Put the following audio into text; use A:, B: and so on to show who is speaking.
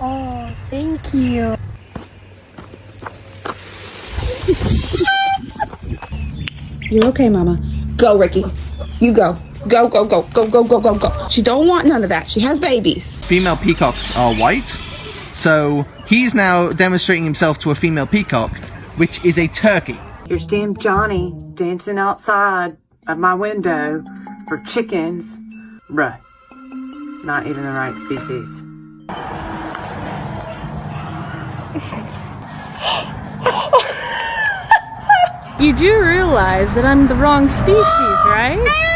A: Oh, thank you.
B: You're okay, Mama. Go, Ricky. You go. Go, go, go, go, go, go, go, go. She don't want none of that. She has babies.
C: Female peacocks are white, so he's now demonstrating himself to a female peacock, which is a turkey.
D: Here's damn Johnny dancing outside of my window for chickens. Bruh, not even the right species.
A: You do realize that I'm the wrong species, right?